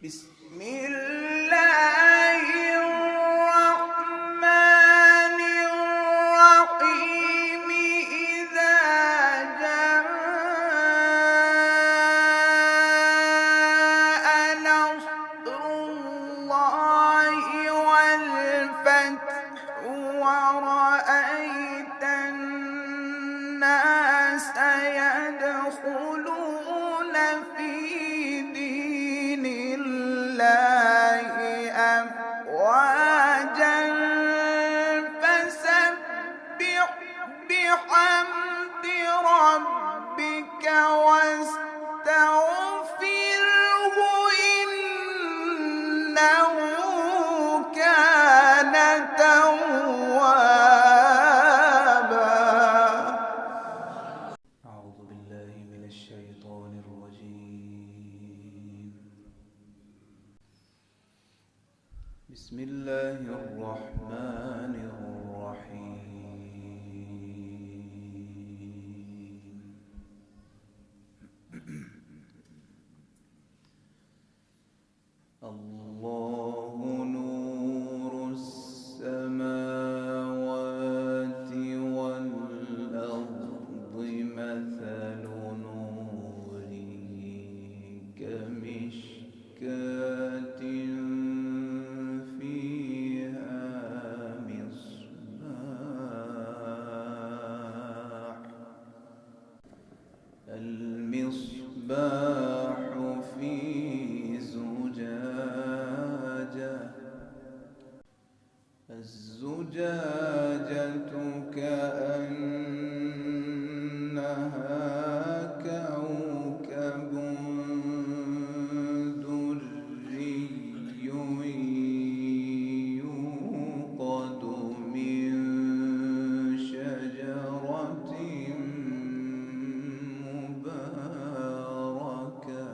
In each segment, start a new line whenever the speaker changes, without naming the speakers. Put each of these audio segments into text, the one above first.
بسم الله الرحمن الرحيم إذا جاء نصر الله والفتح ورأيت الناس يدخلون في دين الله أفواجا فسبح بحمد ربك واستغفره إنه كان توابا. أعوذ بالله من الشيطان الرجيم. بسم الله الرحمن الرحيم. الله نور السماوات والأرض مثل نوره كمشكاة فيها مصباح. المصباح في زجاجة. الزجاجة كأنها كوكب دري يوقد من شجرة مباركة.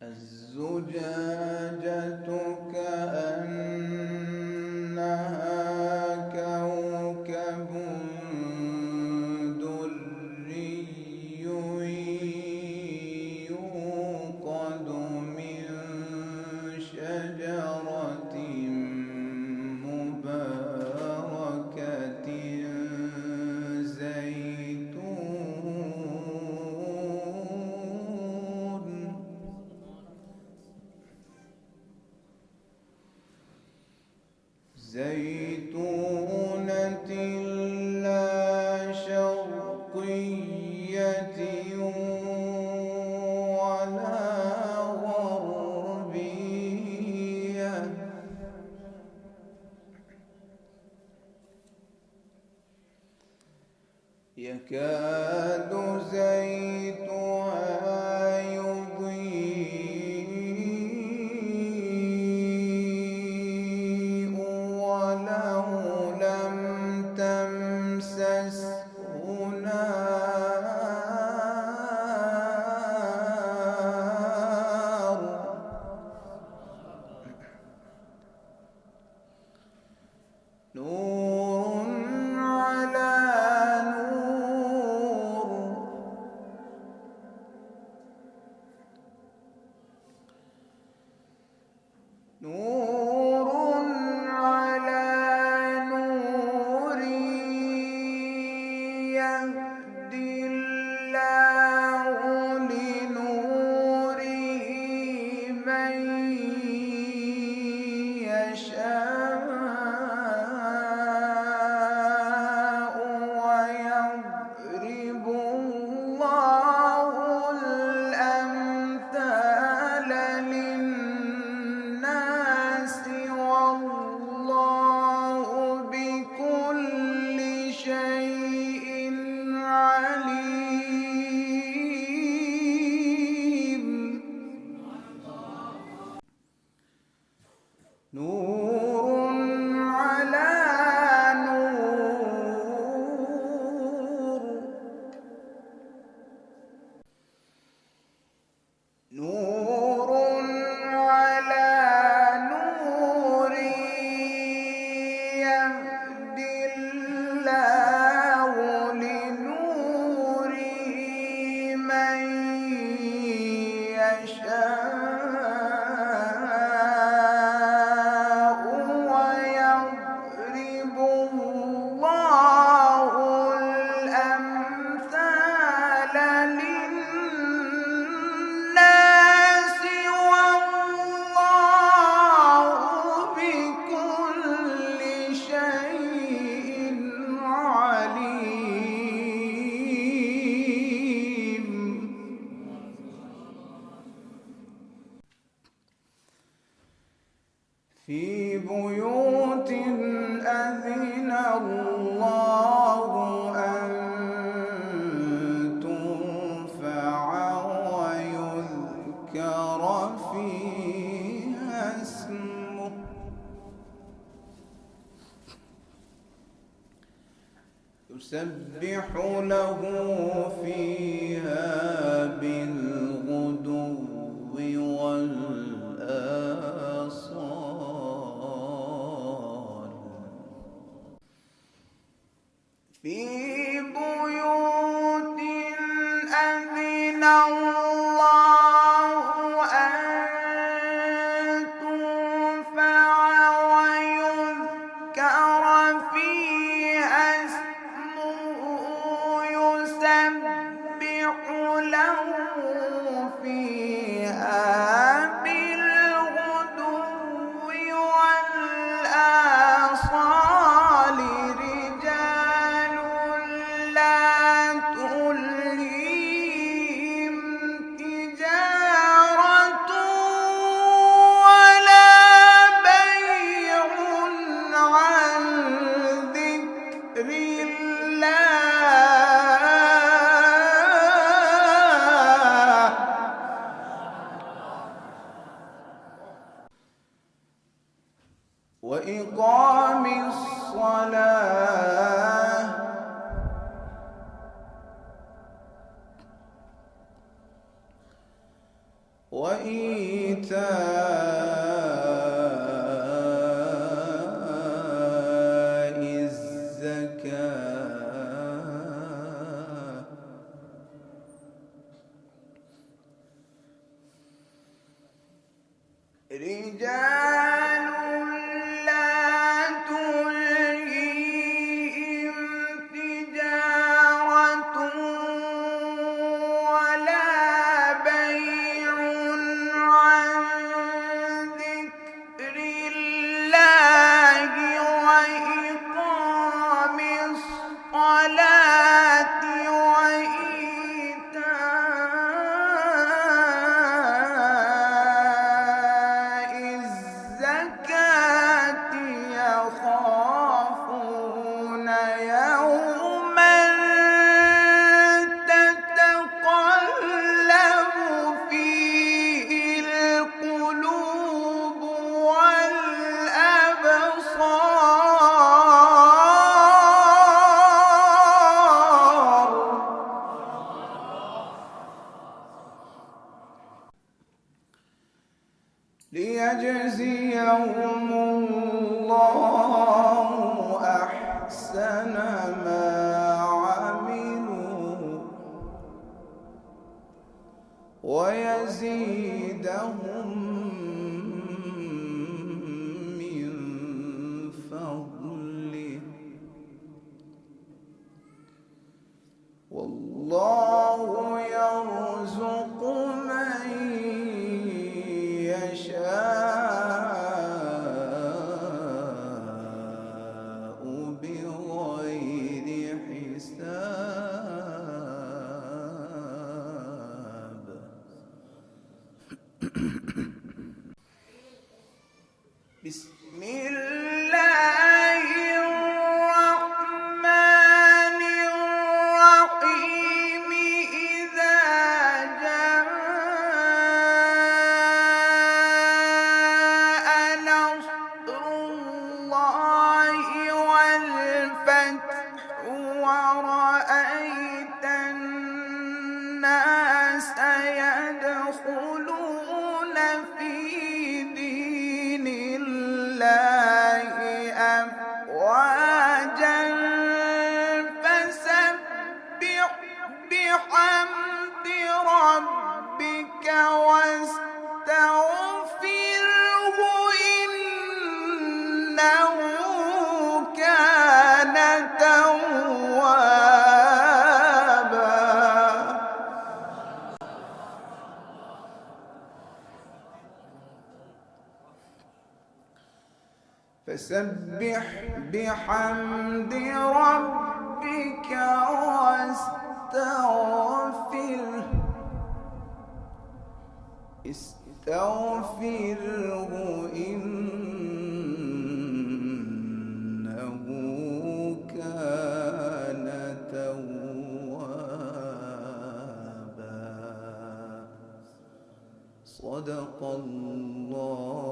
الزجاجة كأنها كوكب دري يوقد من شجرة مباركة زيتونة لا شرقية ولا غربية يكاد زيتها يضيء ولو لم تمسسه نار نور على نور على نور يهدي الله لنوره من يشاء ويضرب الله الأمثال للناس والله بكل شيء عليم. نور على نور. يسبح له فيها بالغدو والآصال في بيوت أذن الله أن ترفع ويذكر فيها اسمه يسبح له فيها بالغدو والآصال رجال لا تلهيهم تجارة ولا بيع عن ذكر الله وإقام الصلاة وإيتاء الزكاة رجال لا تلهيهم تجارة ولا بيع عن ذكر الله وإقام الصلاة وإيتاء الزكاة يخافون يوما تتقلب فيه القلوب والأبصار ليجزيهم الله أحسن ما عملوا ويزيدهم من فضله والله يرزق من يشاء بغير حساب بسم الله الرحمن الرحيم إذا جاء نصر الله والفتح ورأيت الناس يدخلون في دين الله أفواجا فسبح بحمد ربك واستغفره إنه كان توابا فسبح بحمد ربك استغفره إنه كان توابا صدق الله